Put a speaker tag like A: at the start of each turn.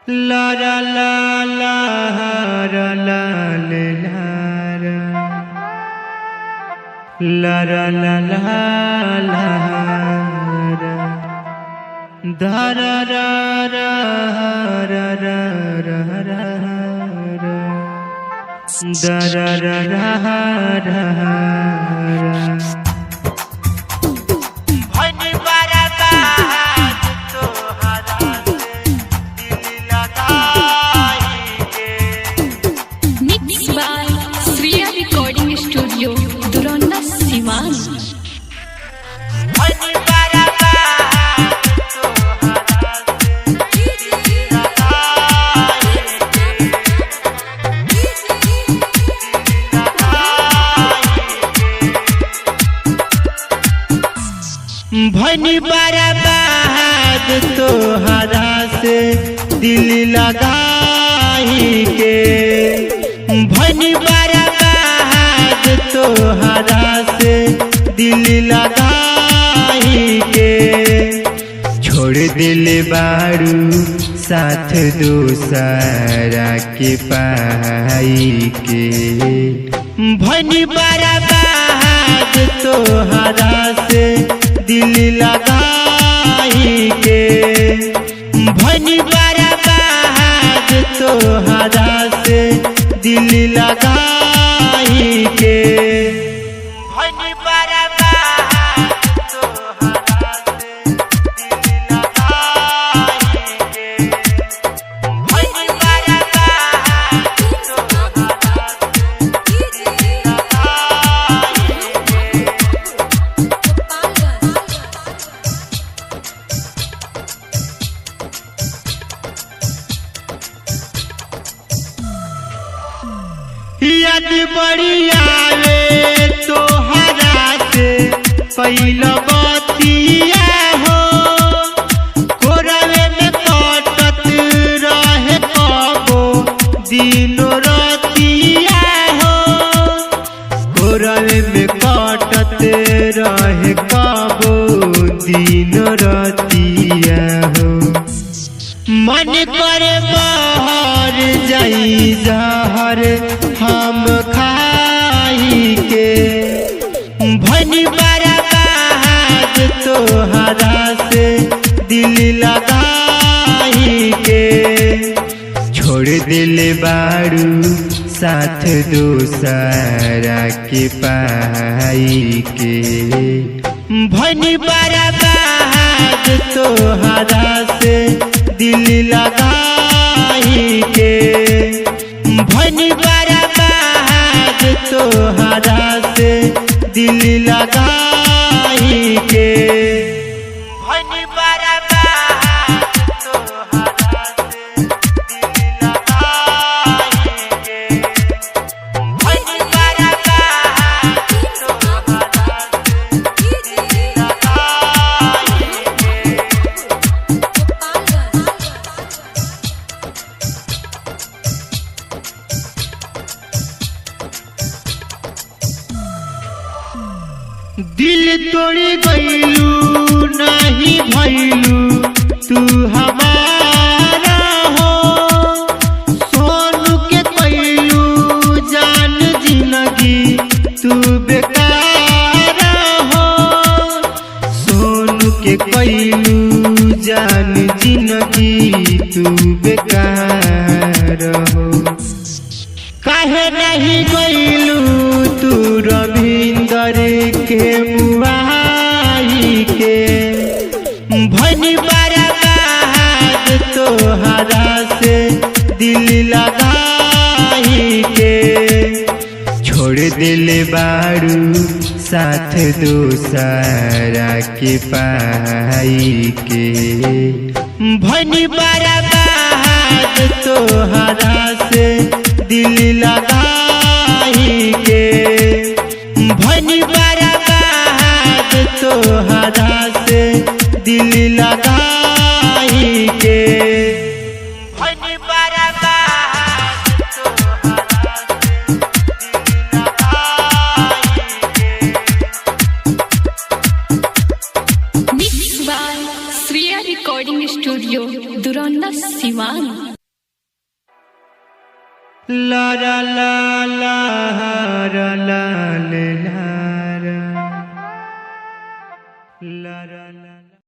A: La la la la la la la la la la da ra ra ra ra ra ra ra da ra ra ra ra भनी बर्बाद तोहरा से दिल लगाई के भनी बर्बाद तोहरा से दिल लगाई के छोड़ दिल बारू साथ दूसरा के पाई के भनी बर्बाद तोहरा से दिल लगाई के भनी बर्बाद तोहरा से दिल लगाई के भनी बर्बाद तोहरा से दिल लगाई के भनी बर्बाद तोहरा से दिल याद बड़ी आवे तोहरा से पहिला बतिया हो कोरवे में कटत रहे कबो दिनो रतिया हो कोरवे में कटत रहे कबो दिनो रतिया हो मन करे बाहर जाई जहर हम खाई के भनी बर्बाद तोहरा से दिल लगाई के छोड़ दिल बारू साथ दूसरा के पाई के भनी बर्बाद तोहरा से दिल लगाई के भनी बर्बाद तोहरा से दिल लगाई के भनी बर्बाद तोहरा से दिल लगाई के भनी बर्बाद तोहरा से दिल लगाई के दिल तोड़ी गईलू नहीं भइलू तू हमारा हो सोनू के कईलू जान जिंदगी तू बेकार हो सोनू के कईलू जान जिंदगी तू बेकार हो काहे नहीं गईलू तू रविंदर के मुआई के भनी बर्बाद तोहरा से दिल लगाई के छोड़ दिल बारू साथ दूसरा के पाई के भनी बर्बाद तोहरा से दिल लगाई के भनी बर्बाद तोहरा से दिल लगाई के भनी बर्बाद तोहरा से दिल लगाई के
B: Mixed by Sriya Recording Studio, Duranda, Siwan.
A: ला ला ला ला ला ला ला